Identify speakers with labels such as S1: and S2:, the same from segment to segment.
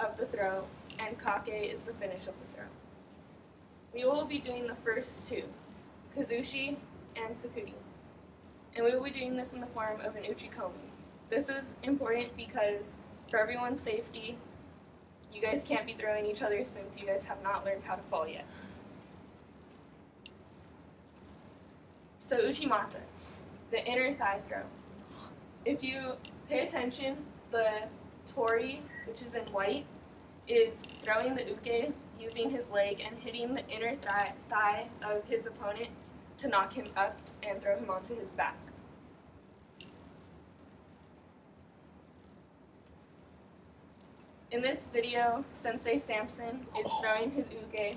S1: of the throw, and kake is the finish of the throw. We will be doing the first two, kazushi and tsukuri. And we will be doing this in the form of an uchikomi. This is important because for everyone's safety, you guys can't be throwing each other since you guys have not learned how to fall yet. So uchimata, the inner thigh throw. If you pay attention, the tori, which is in white, is throwing the uke using his leg and hitting the inner thigh of his opponent to knock him up and throw him onto his back. In this video, Sensei Samson is throwing his uke,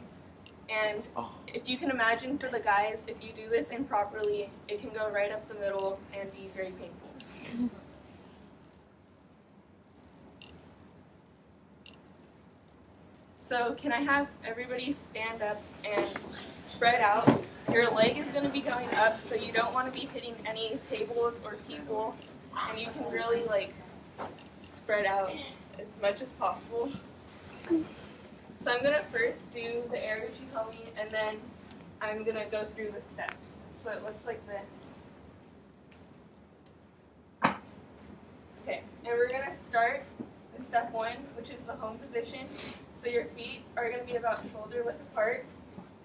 S1: and if you can imagine for the guys, if you do this improperly, it can go right up the middle and be very painful. So can I have everybody stand up and spread out? Your leg is going to be going up, so you don't want to be hitting any tables or people, and you can really spread out as much as possible. So I'm going to first do the air uchikomi, and then I'm going to go through the steps. So it looks like this. Okay, and we're going to start with step one, which is the home position. So your feet are going to be about shoulder width apart,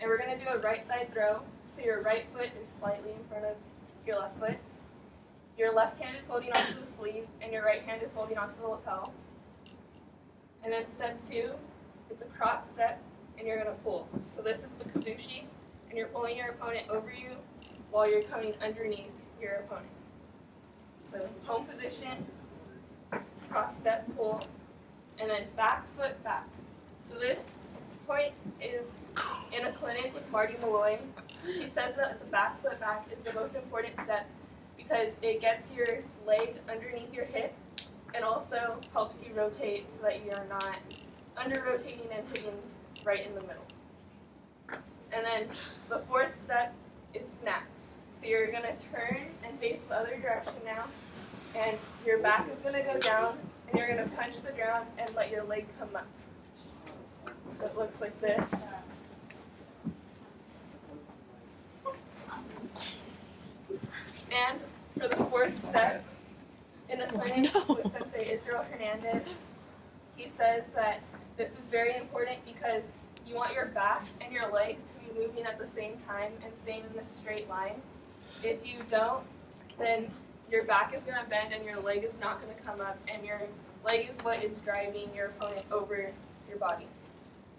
S1: and we're going to do a right side throw. So your right foot is slightly in front of your left foot. Your left hand is holding onto the sleeve, and your right hand is holding onto the lapel. And then step two, it's a cross step, and you're going to pull. So this is the kazushi, and you're pulling your opponent over you while you're coming underneath your opponent. So home position, cross step, pull, and then back foot back. So this point is in a clinic with Marty Malloy. She says that the back foot back is the most important step because it gets your leg underneath your hip and also helps you rotate so that you're not under-rotating and hitting right in the middle. And then the fourth step is snap. So you're going to turn and face the other direction now, and your back is going to go down, and you're going to punch the ground and let your leg come up. So it looks like this. And for the fourth step, in a clinic with Sensei Israel Hernandez, he says that this is very important because you want your back and your leg to be moving at the same time and staying in a straight line. If you don't, then your back is going to bend and your leg is not going to come up, and your leg is what is driving your opponent over your body.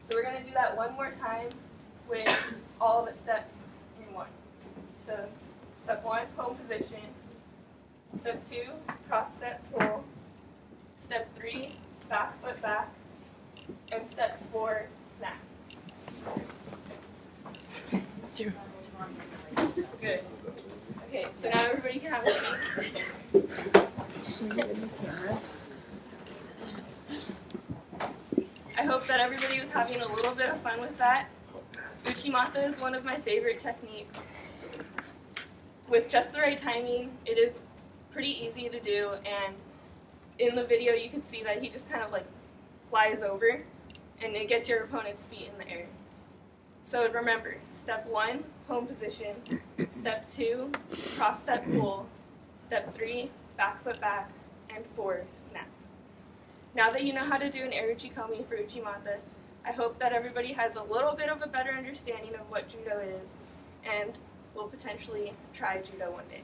S1: So we're going to do that one more time with all the steps in one. So step one, home position. Step two, cross step, pull. Step three, back foot back. And step four, snap. Good. Okay, so now everybody can have a seat. I hope that everybody was having a little bit of fun with that. Uchimata is one of my favorite techniques. With just the right timing, it is pretty easy to do, and in the video you can see that he just kind of flies over, and it gets your opponent's feet in the air. So remember, step one, home position. Step two, cross step, pull. Step three, back foot back. And four, snap. Now that you know how to do an air uchikomi for uchimata, I hope that everybody has a little bit of a better understanding of what judo is, and will potentially try judo one day.